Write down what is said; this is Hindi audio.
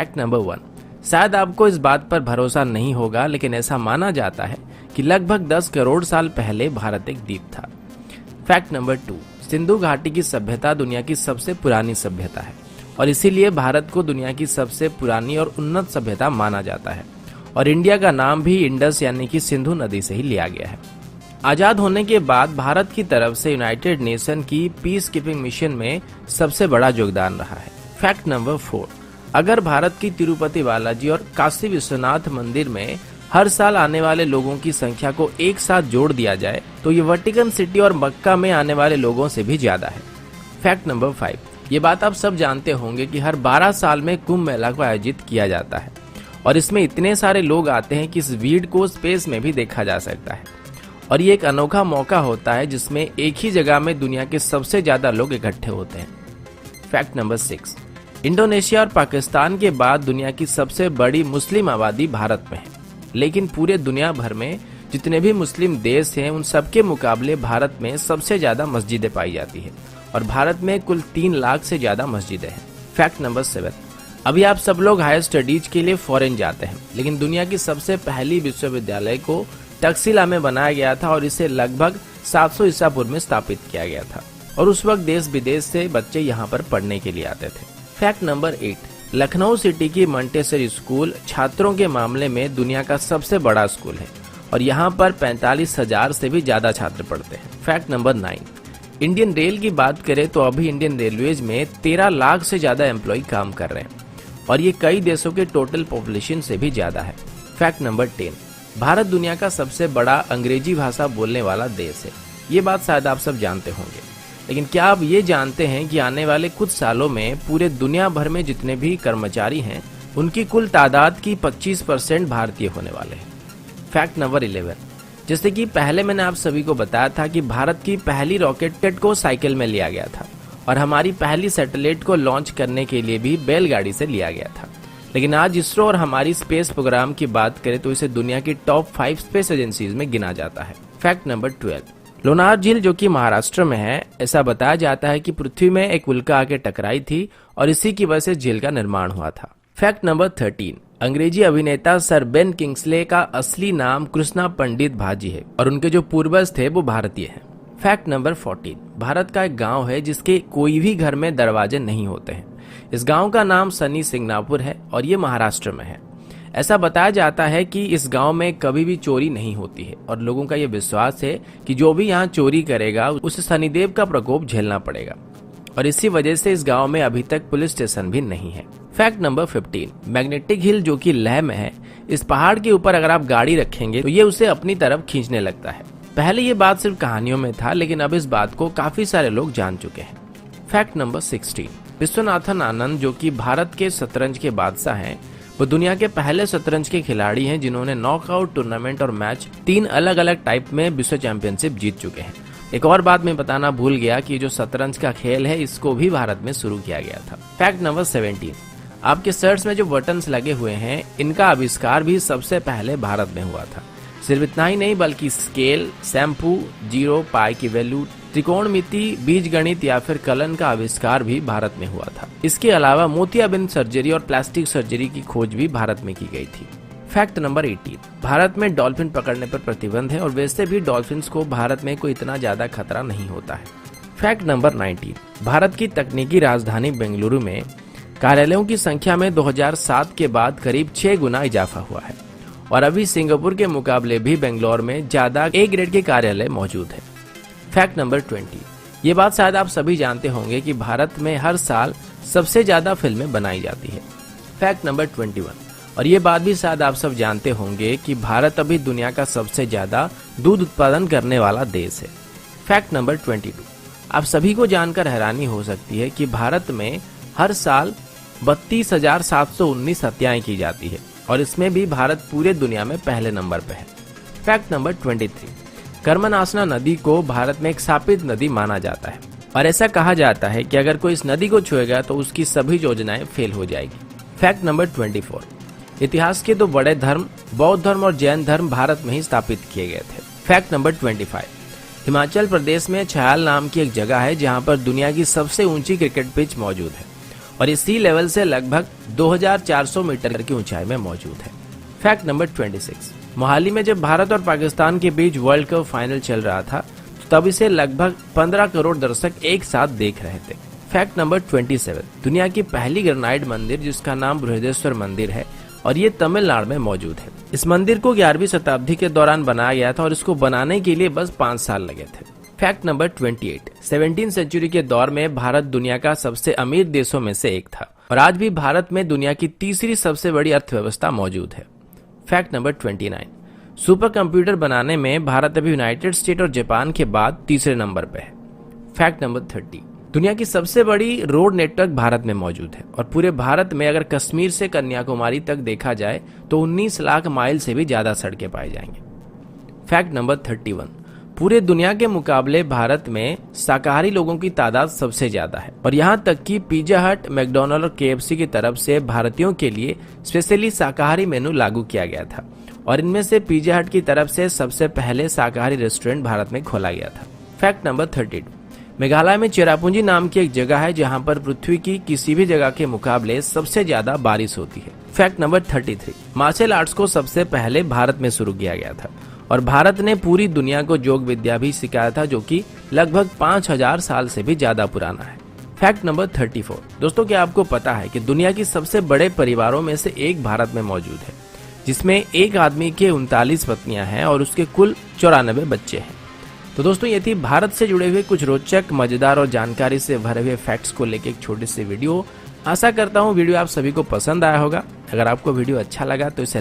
फैक्ट नंबर 1, शायद आपको इस बात पर भरोसा नहीं होगा, लेकिन ऐसा माना जाता है कि लगभग 10 करोड़ साल पहले भारत एक द्वीप था। फैक्ट नंबर 2, सिंधु घाटी की सभ्यता दुनिया की सबसे पुरानी सभ्यता है और इसीलिए भारत को दुनिया की सबसे पुरानी और उन्नत सभ्यता माना जाता है और इंडिया का नाम भी इंडस यानी कि सिंधु नदी से ही लिया गया है। आजाद होने के बाद भारत की तरफ से यूनाइटेड नेशन की पीस कीपिंग मिशन में सबसे बड़ा योगदान रहा है। फैक्ट नंबर 4, अगर भारत की तिरुपति बालाजी और काशी विश्वनाथ मंदिर में हर साल आने वाले लोगों की संख्या को एक साथ जोड़ दिया जाए तो ये वेटिकन सिटी और मक्का में आने वाले लोगों से भी ज्यादा है। फैक्ट नंबर 5, ये बात आप सब जानते होंगे कि हर 12 साल में कुंभ मेला को आयोजित किया जाता है और इसमें इतने सारे लोग आते हैं कि इस भीड़ को स्पेस में भी देखा जा सकता है और ये एक अनोखा मौका होता है जिसमें एक ही जगह में दुनिया के सबसे ज्यादा लोग इकट्ठे होते हैं। फैक्ट नंबर 6, इंडोनेशिया और पाकिस्तान के बाद दुनिया की सबसे बड़ी मुस्लिम आबादी भारत में है, लेकिन पूरे दुनिया भर में जितने भी मुस्लिम देश हैं उन सबके मुकाबले भारत में सबसे ज्यादा मस्जिदें पाई जाती है और भारत में कुल 3 लाख से ज्यादा मस्जिदें हैं। फैक्ट नंबर 7, अभी आप सब लोग हायर स्टडीज के लिए फॉरेन जाते हैं, लेकिन दुनिया की सबसे पहली विश्वविद्यालय को तक्षशिला में बनाया गया था और इसे लगभग 700 ईसा पूर्व में स्थापित किया गया था और उस वक्त देश विदेश से बच्चे यहाँ पर पढ़ने के लिए आते थे। फैक्ट नंबर 8, लखनऊ सिटी की मंटेसरी स्कूल छात्रों के मामले में दुनिया का सबसे बड़ा स्कूल है और यहाँ पर 45,000 से भी ज्यादा छात्र पढ़ते हैं। फैक्ट नंबर 9, इंडियन रेल की बात करें तो अभी इंडियन रेलवेज में 13 लाख से ज्यादा एम्प्लॉय काम कर रहे हैं और ये कई देशों के टोटल पॉपुलेशन से भी ज्यादा है। फैक्ट नंबर 10, भारत दुनिया का सबसे बड़ा अंग्रेजी भाषा बोलने वाला देश है। ये बात शायद आप सब जानते होंगे, लेकिन क्या आप ये जानते हैं कि आने वाले कुछ सालों में पूरे दुनिया भर में जितने भी कर्मचारी हैं उनकी कुल तादाद की 25% भारतीय होने वाले हैं। फैक्ट नंबर 11, जैसे कि पहले मैंने आप सभी को बताया था कि भारत की पहली रॉकेट को साइकिल में लिया गया था और हमारी पहली सैटेलाइट को लॉन्च करने के लिए भी बैलगाड़ी से लिया गया था, लेकिन आज इसरो और हमारी स्पेस प्रोग्राम की बात करें तो इसे दुनिया की टॉप 5 स्पेस एजेंसीज में गिना जाता है। फैक्ट नंबर 12, लोनार झील जो कि महाराष्ट्र में है, ऐसा बताया जाता है कि पृथ्वी में एक उल्का आके टकराई थी और इसी की वजह से झील का निर्माण हुआ था। फैक्ट नंबर 13, अंग्रेजी अभिनेता सर बेन किंग्सले का असली नाम कृष्णा पंडित भाजी है और उनके जो पूर्वज थे वो भारतीय हैं। फैक्ट नंबर 14, भारत का एक गांव है जिसके कोई भी घर में दरवाजे नहीं होते हैं। इस गांव का नाम सनी सिंगनापुर है और ये महाराष्ट्र में है। ऐसा बताया जाता है कि इस गांव में कभी भी चोरी नहीं होती है और लोगों का ये विश्वास है कि जो भी यहाँ चोरी करेगा उसे शनिदेव का प्रकोप झेलना पड़ेगा और इसी वजह से इस गांव में अभी तक पुलिस स्टेशन भी नहीं है। फैक्ट नंबर 15, मैग्नेटिक हिल जो कि लेह में है, इस पहाड़ के ऊपर अगर आप गाड़ी रखेंगे तो ये उसे अपनी तरफ खींचने लगता है। पहले ये बात सिर्फ कहानियों में था, लेकिन अब इस बात को काफी सारे लोग जान चुके हैं। फैक्ट नंबर 16, विश्वनाथन आनंद जो कि भारत के शतरंज के बादशाह हैं, वो दुनिया के पहले शतरंज के खिलाड़ी हैं जिन्होंने नॉकआउट टूर्नामेंट और मैच 3 अलग अलग टाइप में विश्व चैंपियनशिप जीत चुके हैं। एक और बात मैं बताना भूल गया कि जो शतरंज का खेल है इसको भी भारत में शुरू किया गया था। फैक्ट नंबर 17, आपके शर्ट्स में जो बटन्स लगे हुए हैं इनका आविष्कार भी सबसे पहले भारत में हुआ था। सिर्फ इतना ही नहीं बल्कि स्केल, शैम्पू, जीरो, पाई की वैल्यू, त्रिकोणमिति, बीज गणित या फिर कलन का आविष्कार भी भारत में हुआ था। इसके अलावा मोतियाबिंद सर्जरी और प्लास्टिक सर्जरी की खोज भी भारत में की गई थी। फैक्ट नंबर 18, भारत में डॉल्फिन पकड़ने पर प्रतिबंध है और वैसे भी डॉल्फिन्स को भारत में कोई इतना ज्यादा खतरा नहीं होता है। फैक्ट नंबर 19, भारत की तकनीकी राजधानी बेंगलुरु में कार्यालयों की संख्या में 2007 के बाद करीब 6 गुना इजाफा हुआ है और अभी सिंगापुर के मुकाबले भी बेंगलोर में ज्यादा ए ग्रेड के कार्यालय मौजूद है। फैक्ट नंबर 20, ये बात शायद आप सभी जानते होंगे कि भारत में हर साल सबसे ज्यादा फिल्में बनाई जाती है। फैक्ट नंबर 21, और ये बात भी शायद आप सब जानते होंगे कि भारत अभी दुनिया का सबसे ज्यादा दूध उत्पादन करने वाला देश है। फैक्ट नंबर 22, आप सभी को जानकर हैरानी हो सकती है कि भारत में हर साल 32,719 हत्याएं की जाती है और इसमें भी भारत पूरे दुनिया में पहले नंबर पर है। फैक्ट नंबर 23, कर्मनासना नदी को भारत में एक शापित नदी माना जाता है और ऐसा कहा जाता है कि अगर कोई इस नदी को छुएगा तो उसकी सभी योजनाएं फेल हो जाएगी। फैक्ट नंबर 24, इतिहास के 2 बड़े धर्म बौद्ध धर्म और जैन धर्म भारत में ही स्थापित किए गए थे। फैक्ट नंबर 25, हिमाचल प्रदेश में छयाल नाम की एक जगह है जहां पर दुनिया की सबसे ऊंची क्रिकेट पिच मौजूद है और ये सी लेवल से लगभग 2400 मीटर की ऊंचाई में मौजूद है। फैक्ट नंबर 26, मोहाली में जब भारत और पाकिस्तान के बीच वर्ल्ड कप फाइनल चल रहा था तब इसे लगभग 15 करोड़ दर्शक एक साथ देख रहे थे। फैक्ट नंबर 27, दुनिया की पहली ग्रेनाइट मंदिर जिसका नाम बृहदेश्वर मंदिर है और ये तमिलनाडु में मौजूद है। इस मंदिर को 11वीं शताब्दी के दौरान बनाया गया था और इसको बनाने के लिए बस 5 साल लगे थे। फैक्ट नंबर 28, 17वीं सेंचुरी के दौर में भारत दुनिया का सबसे अमीर देशों में से एक था और आज भी भारत में दुनिया की तीसरी सबसे बड़ी अर्थव्यवस्था मौजूद है। फैक्ट नंबर 29, सुपर कंप्यूटर बनाने में भारत अभी यूनाइटेड स्टेट और जापान के बाद तीसरे नंबर पे है। फैक्ट नंबर 30, दुनिया की सबसे बड़ी रोड नेटवर्क भारत में मौजूद है और पूरे भारत में अगर कश्मीर से कन्याकुमारी तक देखा जाए तो 19 लाख माइल से भी ज्यादा सड़कें पाई जाएंगी। फैक्ट नंबर 31, पूरे दुनिया के मुकाबले भारत में शाकाहारी लोगों की तादाद सबसे ज्यादा है और यहाँ तक कि पिज्जा हट, मैकडॉनल्ड और KFC की तरफ से भारतीयों के लिए स्पेशली शाकाहारी मेनू लागू किया गया था और इनमें से पिज्जा हट की तरफ से सबसे पहले शाकाहारी रेस्टोरेंट भारत में खोला गया था। फैक्ट नंबर 32, मेघालय में चेरापूंजी नाम की एक जगह है जहां पर पृथ्वी की किसी भी जगह के मुकाबले सबसे ज्यादा बारिश होती है। फैक्ट नंबर 33, मार्शल आर्ट्स को सबसे पहले भारत में शुरू किया गया था और भारत ने पूरी दुनिया को योग विद्या भी सिखाया था जो कि लगभग 5000 साल से भी ज्यादा पुराना है। फैक्ट नंबर 34, दोस्तों क्या आपको पता है कि दुनिया की सबसे बड़े परिवारों में से एक भारत में मौजूद है जिसमें एक आदमी के 39 पत्नियां हैं और उसके कुल 94 बच्चे हैं। तो दोस्तों ये थी भारत से जुड़े हुए कुछ रोचक, मजेदार और जानकारी से भरे हुए फैक्ट्स को लेकर एक छोटी सी वीडियो। आशा करता हूँ वीडियो आप सभी को पसंद आया होगा। अगर आपको वीडियो अच्छा लगा तो इसे